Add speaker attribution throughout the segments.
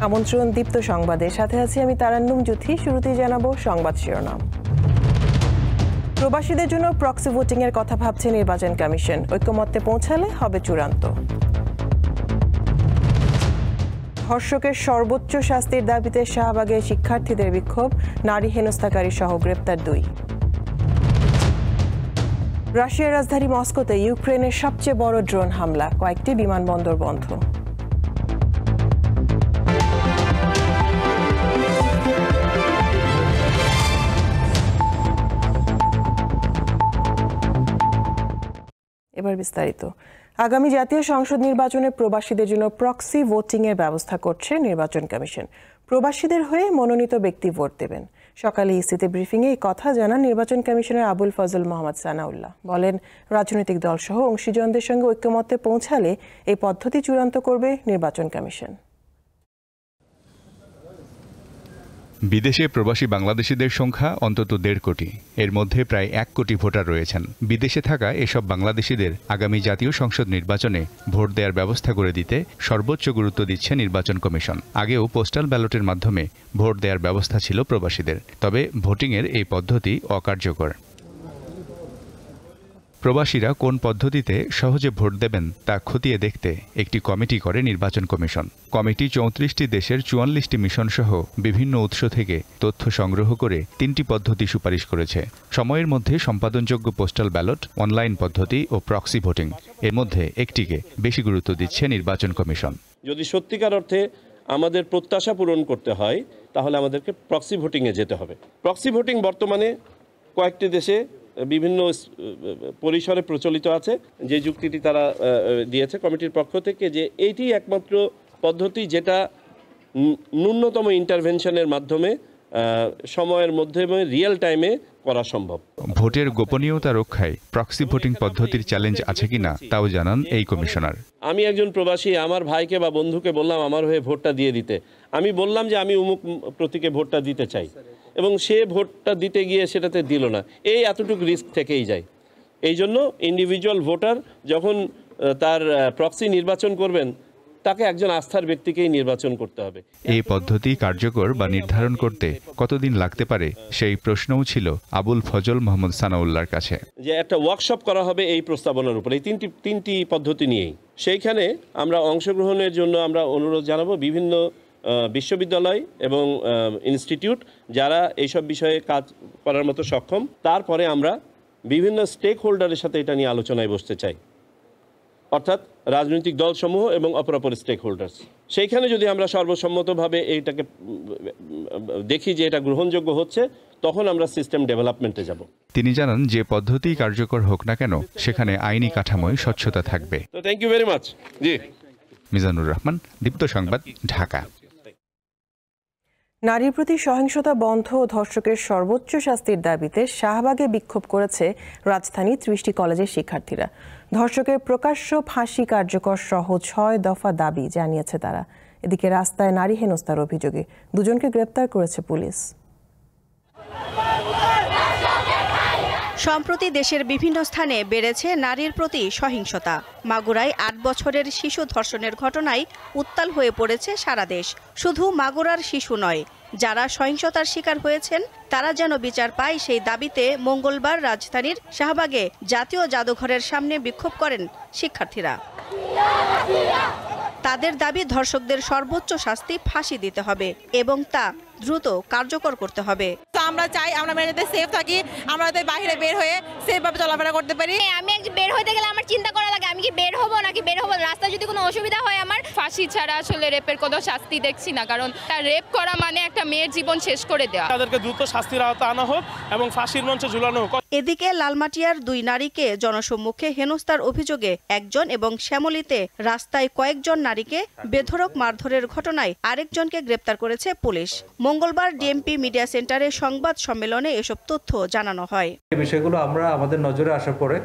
Speaker 1: আমন্ত্রণ দীপ্ত সংবাদের সাথে আছি আমি তারান্নুম জ্যোতি। শুরুতেই জানাবো সংবাদ শিরোনাম। প্রবাসীদের জন্য প্রক্সি ভোটিং এর কথা ভাবছে নির্বাচন কমিশন, ঐক্যমত্যে পৌঁছালে হবে চূড়ান্ত। ধর্ষকের সর্বোচ্চ শাস্তির দাবিতে শাহবাগে শিক্ষার্থীদের বিক্ষোভ, নারী হেনস্থাকারী সহ গ্রেপ্তার 2। রাশিয়ার রাজধানী মস্কোতে ইউক্রেনের সবচেয়ে বড় ড্রোন হামলা, কয়েকটি বিমানবন্দর বন্ধ। এবার বিস্তারিত। আগামী জাতীয় সংসদ নির্বাচনে প্রবাসীদের জন্য প্রক্সি ভোটিং এর ব্যবস্থা করছে নির্বাচন কমিশন। প্রবাসীদের হয়ে মনোনীত ব্যক্তি ভোট দেবেন। সকালে ইসিতে ব্রিফিংয়ে এই কথা জানান নির্বাচন কমিশনার আবুল ফজল মোহাম্মদ সানাউল্লাহ। বলেন, রাজনৈতিক দলসহ অংশীজনদের সঙ্গে ঐক্যমত্যে পৌঁছালে এই পদ্ধতি চূড়ান্ত করবে নির্বাচন কমিশন।
Speaker 2: বিদেশে প্রবাসী বাংলাদেশিদের সংখ্যা অন্তত 1.5 কোটি। এর মধ্যে প্রায় 1 কোটি ভোটার রয়েছেন। বিদেশে থাকা এসব বাংলাদেশিদের আগামী জাতীয় সংসদ নির্বাচনে ভোট দেওয়ার ব্যবস্থা করে দিতে সর্বোচ্চ গুরুত্ব দিচ্ছে নির্বাচন কমিশন। আগেও পোস্টাল ব্যালটের মাধ্যমে ভোট দেওয়ার ব্যবস্থা ছিল প্রবাসীদের, তবে ভোটিংয়ের এই পদ্ধতি অকার্যকর। প্রবাসীরা কোন পদ্ধতিতে সহজে ভোট দেবেন তা খতিয়ে দেখতে একটি কমিটি করে নির্বাচন কমিশন। কমিটি 34টি দেশের 44টি মিশন সহ বিভিন্ন উৎস থেকে তথ্য সংগ্রহ করে 3টি পদ্ধতি সুপারিশ করেছে। সময়ের মধ্যে সম্পাদনযোগ্য পোস্টাল ব্যালট, অনলাইন পদ্ধতি ও প্রক্সি ভোটিং, এর মধ্যে একটিকে বেশি গুরুত্ব দিচ্ছে নির্বাচন কমিশন।
Speaker 3: যদি সত্যিকার অর্থে আমাদের প্রত্যাশা পূরণ করতে হয় তাহলে আমাদেরকে প্রক্সি ভোটিংয়ে যেতে হবে। প্রক্সি ভোটিং বর্তমানে কয়েকটি দেশে বিভিন্ন পরিসরে প্রচলিত আছে। যে যুক্তিটি তারা দিয়েছে কমিটির পক্ষ থেকে, যে এইটি একমাত্র পদ্ধতি যেটা ন্যূনতম ইন্টারভেনশনের মাধ্যমে সময়ের মধ্যে রিয়েল টাইমে করা সম্ভব।
Speaker 2: ভোটের গোপনীয়তা রক্ষায় প্রক্সি ভোটিং পদ্ধতির চ্যালেঞ্জ আছে কিনা তাও জানান এই কমিশনার।
Speaker 3: আমি একজন প্রবাসী, আমার ভাইকে বা বন্ধুকে বললাম আমার হয়ে ভোটটা দিয়ে দিতে। আমি বললাম যে আমি অমুক প্রতীকে ভোটটা দিতে চাই, এবং সে ভোটটা দিতে গিয়ে সেটাতে দিল না। এই এতটুকু রিস্ক থেকেই যায়। এই জন্য ইন্ডিভিজুয়াল ভোটার যখন তার প্রক্সি নির্বাচন করবেন, তাকে একজন আস্থার ব্যক্তিকেই নির্বাচন করতে হবে।
Speaker 2: এই পদ্ধতি কার্যকর বা নির্ধারণ করতে কতদিন লাগতে পারে সেই প্রশ্নও ছিল আবুল ফজল মোহাম্মদ সানাউল্লাহর কাছে।
Speaker 3: যে একটা ওয়ার্কশপ করা হবে এই প্রস্তাবনার উপর, এই তিনটি পদ্ধতি নিয়েই। সেইখানে আমরা অংশগ্রহণের জন্য আমরা অনুরোধ জানাবো বিভিন্ন বিশ্ববিদ্যালয় এবং ইনস্টিটিউট যারা এইসব বিষয়ে কাজ করার মতো সক্ষম। তারপরে আমরা বিভিন্ন স্টেক হোল্ডারের সাথে এটা নিয়ে আলোচনায় বসতে চাই, অর্থাৎ রাজনৈতিক দলসমূহ এবং অপরাপর স্টেক হোল্ডার্স। সেইখানে যদি আমরা সর্বসম্মতভাবে এইটাকে দেখি যে এটা গ্রহণযোগ্য হচ্ছে, তখন আমরা সিস্টেম ডেভেলপমেন্টে যাব।
Speaker 2: তিনি জানান, যে পদ্ধতি কার্যকর হোক না কেন সেখানে আইনি কাঠামোয় স্বচ্ছতা থাকবে।
Speaker 3: তো থ্যাংক ইউ ভেরি মাচ। জি,
Speaker 2: মিজানুর রহমান, দীপ্ত সংবাদ, ঢাকা।
Speaker 1: নারীর প্রতি সহিংসতা বন্ধ ও ধর্ষকের সর্বোচ্চ শাস্তির দাবিতে শাহবাগে বিক্ষোভ করেছে রাজধানী 30টি কলেজের শিক্ষার্থীরা। ধর্ষকের প্রকাশ্য ফাঁসি কার্যকর সহ 6 দফা দাবি জানিয়েছে তারা। এদিকে রাস্তায় নারী হেনস্থার অভিযোগে 2জনকে গ্রেপ্তার করেছে পুলিশ।
Speaker 4: সম্প্রতি দেশের বিভিন্ন স্থানে বেড়েছে নারীর প্রতি সহিংসতা। মাগুরায় 8 বছরের শিশু ধর্ষণের ঘটনায় উত্তাল হয়ে পড়েছে সারা দেশ। শুধু মাগুরার শিশু নয়, যারা সহিংসতার শিকার হয়েছেন তারা যেন বিচার পায় সেই দাবিতে মঙ্গলবার রাজধানীর শাহবাগে জাতীয় জাদুঘরের সামনে বিক্ষোভ করেন শিক্ষার্থীরা। তাদের দাবি, ধর্ষকদের সর্বোচ্চ শাস্তি ফাঁসি দিতে হবে এবং তা দ্রুত কার্যকর করতে হবে।
Speaker 5: আমরা চাই আমরা মেয়েদের সেফ থাকি, আমরা যাতে বাইরে বের হয়ে সেফভাবে চলাফেরা করতে পারি।
Speaker 6: আমি বের হইতে গেলে আমার চিন্তা করা লাগে আমি কি বের হবো নাকি বের হবো, রাস্তায় যদি কোনো অসুবিধা হয় আমার।
Speaker 7: ফাঁসি ছাড়া আসলে রেপের কোনো শাস্তি দেখছি না, কারণ রেপ করা মানে একটা মেয়ের জীবন শেষ করে দেওয়া।
Speaker 8: তাদেরকে দ্রুত শাস্তির আওতায় আনা হোক এবং ফাঁসির মঞ্চে ঝুলানো হোক।
Speaker 4: এদিকে লালমাটিয়ার 2 নারীকে জনসম্মুখে হেনস্থার অভিযোগে 1জন এবং শ্যামলীতে রাস্তায় কয়েকজন নারীকে বেধড়ক মারধরের ঘটনায় আরেকজনকে গ্রেপ্তার করেছে পুলিশ। মঙ্গলবার ডিএমপি মিডিয়া সেন্টারে সংবাদ সম্মেলনে এসব তথ্য জানানো হয়।
Speaker 9: এই বিষয়গুলো আমরা আমাদের নজরে আসার পরে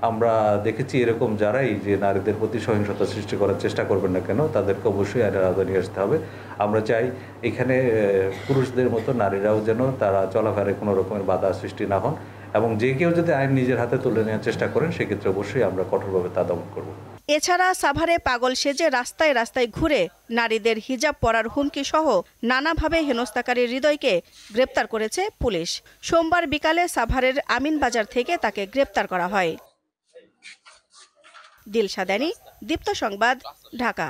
Speaker 9: আমরা দেখেছি এরকম যারাই যে নারীদের প্রতি সহিংসতা সৃষ্টি করার চেষ্টা করবেন না কেন তাদেরকে অবশ্যই আইনের আওতায় নিয়ে আসতে হবে। আমরা চাই এখানে পুরুষদের মতো নারীরাও যেন তারা চলাফেরায় কোনো রকমের বাধা সৃষ্টি না হন, এবং যে কেউ যদি আইন নিজের হাতে তুলে নেওয়ার চেষ্টা করেন সেক্ষেত্রে অবশ্যই আমরা কঠোরভাবে তা দমন করব।
Speaker 4: এছাড়া সাভারে পাগল সেজে রাস্তায় রাস্তায় ঘুরে নারীদের হিজাব পরার হুমকি সহ নানাভাবে হেনস্থাকারী হৃদয়কে গ্রেপ্তার করেছে পুলিশ। সোমবার বিকালে সাভারের আমিনবাজার থেকে তাকে গ্রেপ্তার করা হয়। দিলশাদানি, দীপ্ত সংবাদ, ঢাকা।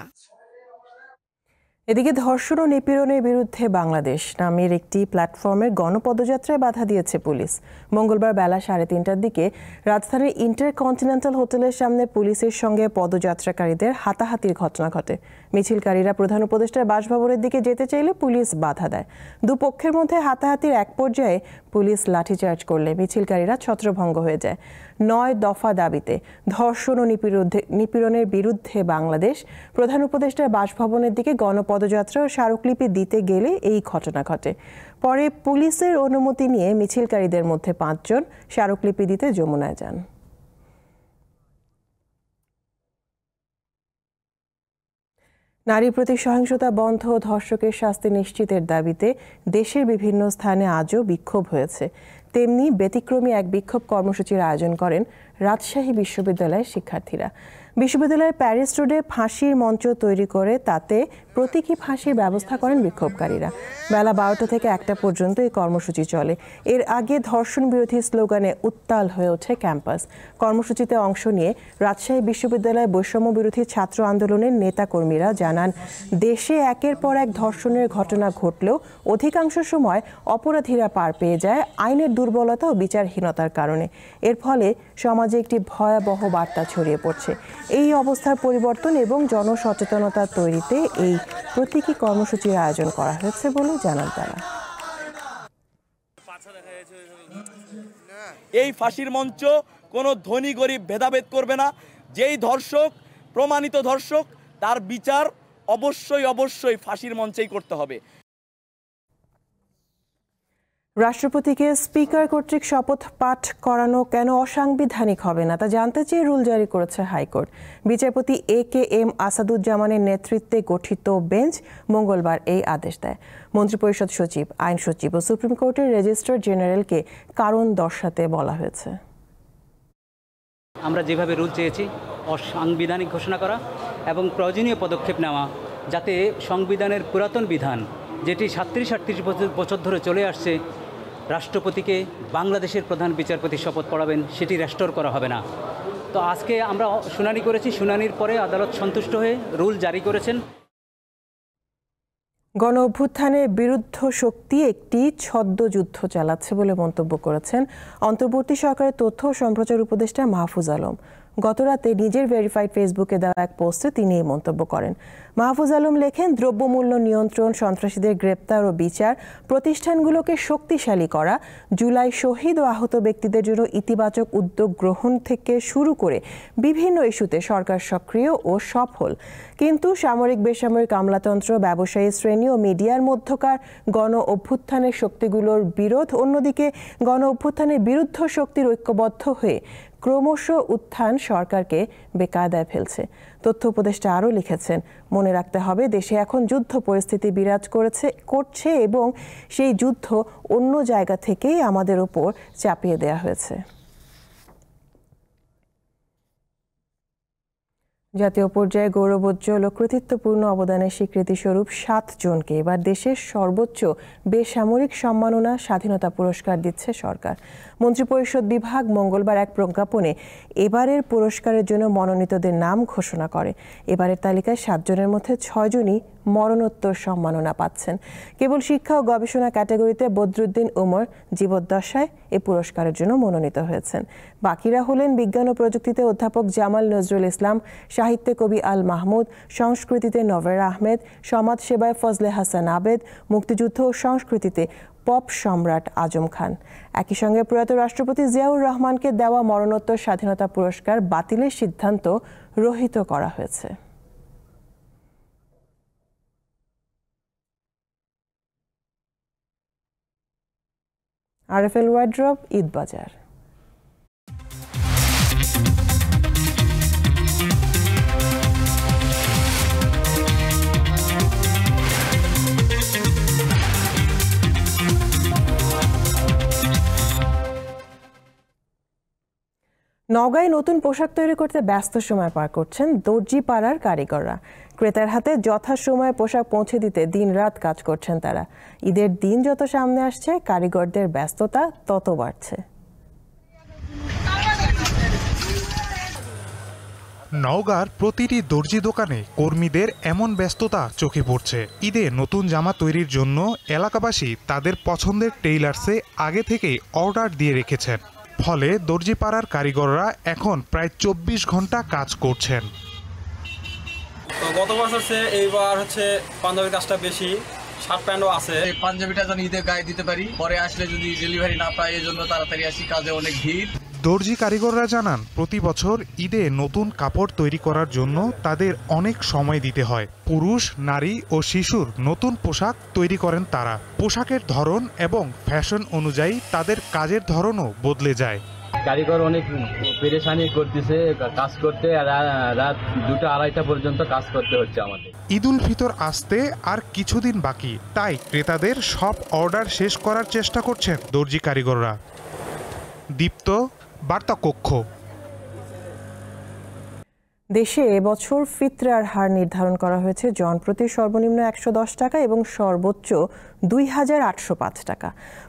Speaker 1: এদিকে ধর্ষণ ও নিপীড়নের বিরুদ্ধে বাংলাদেশ নামের একটি প্ল্যাটফর্মের গণপদযাত্রায় বাধা দিয়েছে পুলিশ। মঙ্গলবার বেলা 3:30টার দিকে রাজধানীর ইন্টারকন্টিনেন্টাল হোটেলের সামনে পুলিশের সঙ্গে পদযাত্রাকারীদের হাতাহাতির ঘটনা ঘটে। মিছিলকারীরা প্রধান উপদেষ্টার বাসভবনের দিকে যেতে চাইলে পুলিশ বাধা দেয়। দুপক্ষের মধ্যে হাতাহাতির এক পর্যায়ে পুলিশ লাঠিচার্জ করলে মিছিলকারীরা ছত্রভঙ্গ হয়ে যায়। 9 দফা দাবিতে ধর্ষণ ও নিপীড়নের বিরুদ্ধে বাংলাদেশ প্রধান উপদেষ্টার বাসভবনের দিকে গণপদযাত্রা ও স্মারকলিপি দিতে গেলে এই ঘটনা ঘটে। পরে পুলিশের অনুমতি নিয়ে মিছিলকারীদের মধ্যে 5 জন স্মারকলিপি দিতে যমুনায় যান। নারীর প্রতি সহিংসতা বন্ধ ও ধর্ষকের শাস্তি নিশ্চিতের দাবিতে দেশের বিভিন্ন স্থানে আজও বিক্ষোভ হয়েছে। তেমনি ব্যতিক্রমী এক বিক্ষোভ কর্মসূচির আয়োজন করেন রাজশাহী বিশ্ববিদ্যালয়ের শিক্ষার্থীরা। বিশ্ববিদ্যালয়ের প্যারিস রোডে ফাঁসির মঞ্চ তৈরি করে তাতে প্রতীকী ফাঁসির ব্যবস্থা করেন বিক্ষোভকারীরা। বেলা 12টা থেকে 1টা পর্যন্ত এই কর্মসূচি চলে। এর আগে ধর্ষণ বিরোধী স্লোগানে উত্তাল হয়ে ওঠে ক্যাম্পাস। কর্মসূচিতে অংশ নিয়ে রাজশাহী বিশ্ববিদ্যালয়ের বৈষম্য বিরোধী ছাত্র আন্দোলনের নেতাকর্মীরা জানান, দেশে একের পর এক ধর্ষণের ঘটনা ঘটলেও অধিকাংশ সময় অপরাধীরা পার পেয়ে যায় আইনের দুর্বলতা ও বিচারহীনতার কারণে। এর ফলে সমাজে একটি ভয়াবহ বার্তা ছড়িয়ে পড়ছে। এই অবস্থার পরিবর্তন এবং জনসচেতনতা তৈরিতে এই প্রতীকী কর্মসূচির আয়োজন করা হয়েছে বলে জানান তারা।
Speaker 10: এই ফাঁসির মঞ্চ কোনো ধনী গরিব ভেদাভেদ করবে না। যেই ধর্ষক, প্রমাণিত ধর্ষক, তার বিচার অবশ্যই ফাঁসির মঞ্চেই করতে হবে।
Speaker 1: রাষ্ট্রপতিকে স্পিকার কর্তৃক শপথ পাঠ করানো কেন অসাংবিধানিক হবে না তা জানতে চেয়ে রুল জারি করেছে হাইকোর্ট। বিচারপতি AKM আসাদুজ্জামানের নেতৃত্বে গঠিত বেঞ্চ মঙ্গলবার এই আদেশ দেয়। মন্ত্রিপরিষদ সচিব, আইন সচিব ও সুপ্রিম কোর্টের রেজিস্ট্রার জেনারেলকে কারণ দর্শাতে বলা হয়েছে।
Speaker 11: আমরা যেভাবে রুল চেয়েছি অসাংবিধানিক ঘোষণা করা এবং প্রয়োজনীয় পদক্ষেপ নেওয়া যাতে সংবিধানের পুরাতন বিধান যেটি 37-38 বছর ধরে চলে আসছে, রাষ্ট্রপতিকে বাংলাদেশের প্রধান বিচারপতি শপথ পড়াবেন, সেটি রেস্টোর করা হবে না। তো আজকে আমরা শুনানি করেছি, শুনানির পরে আদালত সন্তুষ্ট হয়ে রুল জারি করেছেন।
Speaker 1: গণ অভ্যুত্থানের বিরুদ্ধ শক্তি একটি ছদ্মযুদ্ধ চালাচ্ছে বলে মন্তব্য করেছেন অন্তর্বর্তী সরকারের তথ্য ও সম্প্রচার উপদেষ্টা মাহফুজ আলম। গতরাতে নিজের ভেরিফাইড ফেসবুকে দেওয়া এক পোস্টে তিনি এই মন্তব্য করেন। মাহফুজ আলম লেখেন, দ্রব্যমূল্য নিয়ন্ত্রণ, সন্ত্রাসীদের গ্রেপ্তার ও বিচার, প্রতিষ্ঠানগুলোকে শক্তিশালী করা, জুলাই শহীদ ও আহত ব্যক্তিদের জন্য ইতিবাচক উদ্যোগ গ্রহণ থেকে শুরু করে বিভিন্ন ইস্যুতে সরকার সক্রিয় ও সফল। কিন্তু সামরিক বেসামরিক আমলাতন্ত্র, ব্যবসায়ী শ্রেণী ও মিডিয়ার মধ্যকার গণ অভ্যুত্থানের শক্তিগুলোর বিরোধ, অন্যদিকে গণ অভ্যুত্থানের বিরুদ্ধ শক্তির ঐক্যবদ্ধ হয়ে ক্রমশ উত্থান সরকারকে বেকায়দায় ফেলছে। তথ্য উপদেষ্টা আরও লিখেছেন, মনে রাখতে হবে দেশে এখন যুদ্ধ পরিস্থিতি বিরাজ করছে এবং সেই যুদ্ধ অন্য জায়গা থেকেই আমাদের ওপর চাপিয়ে দেওয়া হয়েছে। জাতীয় পর্যায়ে গৌরবোজ্জ্বল ও কৃতিত্বপূর্ণ অবদানের স্বীকৃতিস্বরূপ 7 জনকে এবার দেশের সর্বোচ্চ বেসামরিক সম্মাননা স্বাধীনতা পুরস্কার দিচ্ছে সরকার। মন্ত্রিপরিষদ বিভাগ মঙ্গলবার এক প্রজ্ঞাপনে এবারের পুরস্কারের জন্য মনোনীতদের নাম ঘোষণা করে। এবারের তালিকায় 7 জনের মধ্যে 6 জনই মরণোত্তর সম্মাননা পাচ্ছেন। কেবল শিক্ষা ও গবেষণা ক্যাটাগরিতে বদরুদ্দিন উমর জীবদ্দশায় এ পুরস্কারের জন্য মনোনীত হয়েছেন। বাকিরা হলেন বিজ্ঞান ও প্রযুক্তিতে অধ্যাপক জামাল নজরুল ইসলাম, সাহিত্যে কবি আল মাহমুদ, সংস্কৃতিতে নভেরা আহমেদ, সমাজসেবায় ফজলে হাসান আবেদ, মুক্তিযুদ্ধ ও সংস্কৃতিতে পপ সম্রাট আজম খান। একই সঙ্গে প্রয়াত রাষ্ট্রপতি জিয়াউর রহমানকে দেওয়া মরণোত্তর স্বাধীনতা পুরস্কার বাতিলের সিদ্ধান্ত রহিত করা হয়েছে। RFL wardrobe, ঈদবাজার। নওগাঁয় নতুন পোশাক তৈরি করতে ব্যস্ত সময় পার করছেন দর্জি পাড়ার কারিগররা। ক্রেতার হাতে যথাসময়ে পোশাক পৌঁছে দিতে দিনরাত কাজ করছেন তারা। ঈদের দিন যত সামনে আসছে, কারিগরদের ব্যস্ততা তত বাড়ছে।
Speaker 12: নওগাঁর প্রতিটি দর্জি দোকানে কর্মীদের এমন ব্যস্ততা চোখে পড়ছে। ঈদে নতুন জামা তৈরির জন্য এলাকাবাসী তাদের পছন্দের টেইলার্সে আগে থেকেই অর্ডার দিয়ে রেখেছেন। ফলে দর্জিপাড়ার কারিগররা এখন প্রায় 24 ঘন্টা কাজ করছেন।
Speaker 13: গত বছর এইবার পাঞ্জাবির কাজটা বেশি, শার্ট প্যান্টও আছে। পাঞ্জাবিটা যেন ঈদে গায়ে দিতে পারি, পরে আসলে যদি ডেলিভারি না পাই এই জন্য তাড়াতাড়ি আসি, কাজে অনেক ভিড়।
Speaker 12: দর্জি কারিগররা জানান, প্রতি বছর ঈদে নতুন কাপড় তৈরি করার জন্য তাদের অনেক সময় দিতে হয়। পুরুষ, নারী ও শিশুর নতুন পোশাক তৈরি করেন তারা। পোশাকের ধরন এবং ফ্যাশন অনুযায়ী তাদের কাজের ধরনও বদলে যায়।
Speaker 14: কারিগর অনেক পেরেশানি করতেছে কাজ করতে, রাত 2টা-2:30 পর্যন্ত কাজ করতে হচ্ছে আমাদের।
Speaker 12: ঈদ উল ফিতর আসতে আর কিছুদিন বাকি, তাই ক্রেতাদের সব অর্ডার শেষ করার চেষ্টা করছেন দর্জি কারিগররা। দীপ্ত, বার্তা কক্ষ।
Speaker 1: দেশে এবছর ফিতরার হার নির্ধারণ করা হয়েছে জনপ্রতি সর্বনিম্ন 110 টাকা এবং সর্বোচ্চ 2805 টাকা।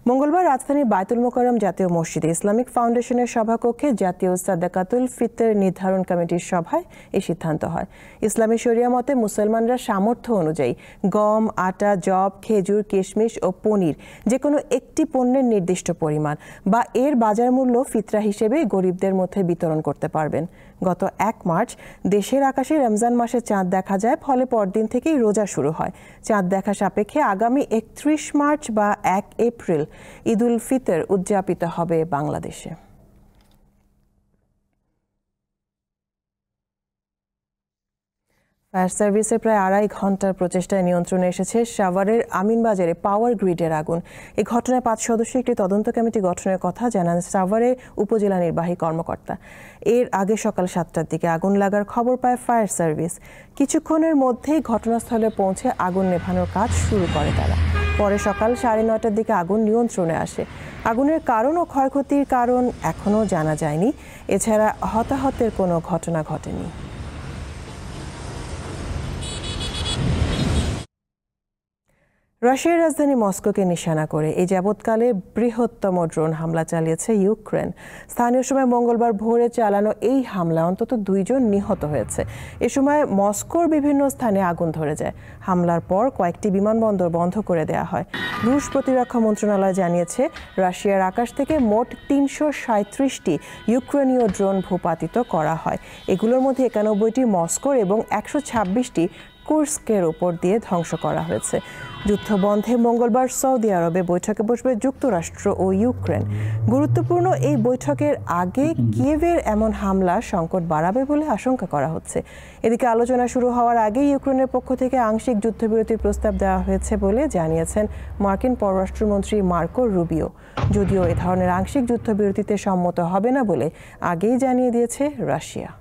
Speaker 1: মঙ্গলবার রাজধানীর বায়তুল মোকাররম জাতীয় মসজিদে ইসলামিক ফাউন্ডেশনের সভাকক্ষে জাতীয় সাদাকাতুল ফিতর নির্ধারণ কমিটির সভায় এই সিদ্ধান্ত হয়। ইসলামী শরিয়া মতে মুসলমানরা সামর্থ্য অনুযায়ী গম, আটা, যব, খেজুর, কিশমিশ ও পনির যে কোনো একটি পণ্যের নির্দিষ্ট পরিমাণ বা এর বাজার মূল্য ফিতরা হিসেবে গরিবদের মধ্যে বিতরণ করতে পারবেন। গত 1 মার্চ দেশের আকাশে রমজান মাসে চাঁদ দেখা যায়, ফলে পরদিন থেকেই রোজা শুরু হয়। চাঁদ দেখা সাপেক্ষে আগামী 31 মার্চ বা 1 এপ্রিল ঈদ উল ফিতর উদযাপিত হবে বাংলাদেশে। ফায়ার সার্ভিসের প্রায় 2.5 ঘন্টার প্রচেষ্টায় নিয়ন্ত্রণে এসেছে সাভারের আমিনবাজারে পাওয়ার গ্রিডের আগুন। এই ঘটনায় 5 সদস্যের একটি তদন্ত কমিটি গঠনের কথা জানান সাভারের উপজেলা নির্বাহী কর্মকর্তা। এর আগে সকাল 7টার দিকে আগুন লাগার খবর পায় ফায়ার সার্ভিস। কিছুক্ষণের মধ্যেই ঘটনাস্থলে পৌঁছে আগুন নেভানোর কাজ শুরু করে তারা। পরে সকাল 9:30টার দিকে আগুন নিয়ন্ত্রণে আসে। আগুনের কারণ ও ক্ষয়ক্ষতির কারণ এখনও জানা যায়নি। এছাড়া হতাহতের কোনো ঘটনা ঘটেনি। রাশিয়ার রাজধানী মস্কোকে নিশানা করে এই যাবৎকালে বৃহত্তম ড্রোন হামলা চালিয়েছে ইউক্রেন। স্থানীয় সময় মঙ্গলবার ভোরে চালানো এই হামলা অন্তত 2 জন নিহত হয়েছে। এ সময় মস্কোর বিভিন্ন স্থানে আগুন ধরে যায়। হামলার পর কয়েকটি বিমানবন্দর বন্ধ করে দেওয়া হয়। রুশ প্রতিরক্ষা মন্ত্রণালয় জানিয়েছে, রাশিয়ার আকাশ থেকে মোট 337টি ইউক্রেনীয় ড্রোন ভূপাতিত করা হয়। এগুলোর মধ্যে 91টি মস্কোর এবং 126টি কুর্স্কের উপর দিয়ে ধ্বংস করা হয়েছে। যুদ্ধ বন্ধে মঙ্গলবার সৌদি আরবে বৈঠকে বসবে যুক্তরাষ্ট্র ও ইউক্রেন। গুরুত্বপূর্ণ এই বৈঠকের আগে কিয়েভের এমন হামলা সংকট বাড়াবে বলে আশঙ্কা করা হচ্ছে। এদিকে আলোচনা শুরু হওয়ার আগে ইউক্রেনের পক্ষ থেকে আংশিক যুদ্ধবিরতির প্রস্তাব দেওয়া হয়েছে বলে জানিয়েছেন মার্কিন পররাষ্ট্রমন্ত্রী মার্কো রুবিও। যদিও এ ধরনের আংশিক যুদ্ধবিরতিতে সম্মত হবে না বলে আগেই জানিয়ে দিয়েছে রাশিয়া।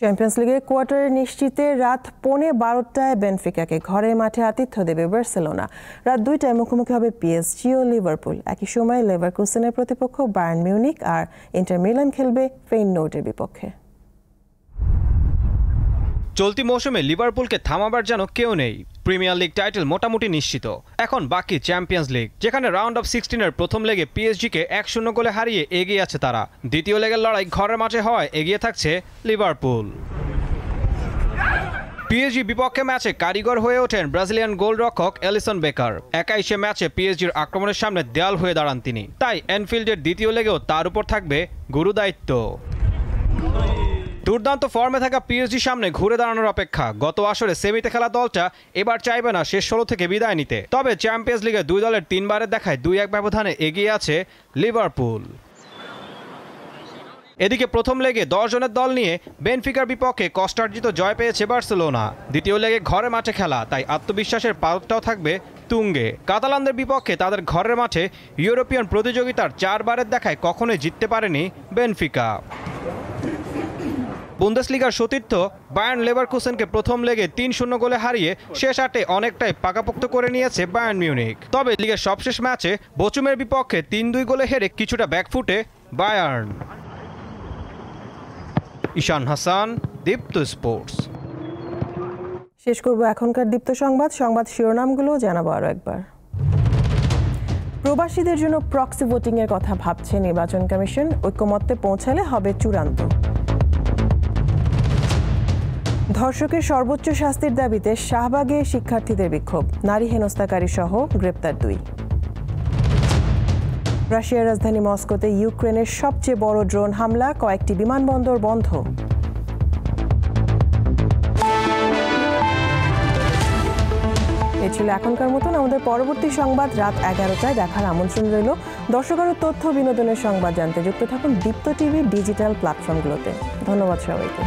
Speaker 1: চ্যাম্পিয়ন্স লিগের কোয়ার্টার নিশ্চিতে রাত 11:15টায় বেনফিকাকে ঘরের মাঠে আতিথ্য দেবে বার্সেলোনা। রাত 2টায় মুখোমুখি হবে পিএসজি ও লিভারপুল। একই সময় লেভারকুসেনের প্রতিপক্ষ বায়ার্ন মিউনিখ আর ইন্টার মিলান খেলবে ফেইননোর্ডের বিপক্ষে।
Speaker 15: চলতি মৌসুমে লিভারপুলকে থামাবার যেন কেউ নেই। প্রিমিয়ার লিগ টাইটেল মোটামুটি নিশ্চিত। এখন বাকি চ্যাম্পিয়ন্স লিগ, যেখানে রাউন্ড অফ 16-এর প্রথম লেগে পিএসজিকে 1-0 গোলে হারিয়ে এগিয়ে আছে তারা। দ্বিতীয় লেগের লড়াই ঘরের মাঠে হওয়ায় এগিয়ে থাকছে লিভারপুল। পিএসজি বিপক্ষে ম্যাচে কারিগর হয়ে ওঠেন ব্রাজিলিয়ান গোলরক্ষক এলিসন বেকার। একাই সে ম্যাচে পিএসজির আক্রমণের সামনে দেয়াল হয়ে দাঁড়ান তিনি। তাই এনফিল্ডের দ্বিতীয় লেগেও তার উপর থাকবে গুরুদায়িত্ব। দুর্দান্ত ফর্মে থাকা পিএসজির সামনে ঘুরে দাঁড়ানোর অপেক্ষা। গত আসরে সেমিতে খেলা দলটা এবার চাইবে না শেষ 16 থেকে বিদায় নিতে। তবে চ্যাম্পিয়ন্স লিগে 2 দলের 3বারের দেখায় 2-1 ব্যবধানে এগিয়ে আছে লিভারপুল। এদিকে প্রথম লেগে 10 জনের দল নিয়ে বেনফিকার বিপক্ষে কষ্টার্জিত জয় পেয়েছে বার্সেলোনা। দ্বিতীয় লেগে ঘরে মাঠে খেলা, তাই আত্মবিশ্বাসের পালকটাও থাকবে তুঙ্গে। কাতালানদের বিপক্ষে তাদের ঘরের মাঠে ইউরোপিয়ান প্রতিযোগিতার 4বারের দেখায় কখনোই জিততে পারেনি বেনফিকা। বুন্দেসলিগার সতীর্থ বায়ার্ন লেভারকুসেনকে প্রথম লেগে ৩-০ গোলে হারিয়ে শেষ ৮-এ অনেকটাই পাকাপোক্ত করে নিয়েছে বায়ার্ন মিউনিখ। তবে লিগের সবশেষ ম্যাচে বোচুমের বিপক্ষে ৩-২ গোলে হেরে কিছুটা ব্যাকফুটে বায়ার্ন। ঈশান হাসান, দীপ্ত স্পোর্টস।
Speaker 1: শেষ করব এখনকার দীপ্ত সংবাদ শিরোনামগুলো জানাবো আরও একবার। প্রবাসীদের জন্য প্রক্সি ভোটিং এর কথা ভাবছে নির্বাচন কমিশন, ঐক্যমত্যে পৌঁছালে হবে চূড়ান্ত। ধর্ষকের সর্বোচ্চ শাস্তির দাবিতে শাহবাগে শিক্ষার্থীদের বিক্ষোভ, নারী হেনস্থাকারী সহ গ্রেপ্তার 2। রাশিয়ার রাজধানী মস্কোতে ইউক্রেনের সবচেয়ে বড় ড্রোন হামলা, কয়েকটি বিমানবন্দর বন্ধ। এই ছিল এখনকার মতন। আমাদের পরবর্তী সংবাদ রাত 11টায় দেখার আমন্ত্রণ রইল। দর্শক আরও তথ্য বিনোদনের সংবাদ জানতে যুক্ত থাকুন দীপ্ত টিভির ডিজিটাল প্ল্যাটফর্মগুলোতে। ধন্যবাদ সবাইকে।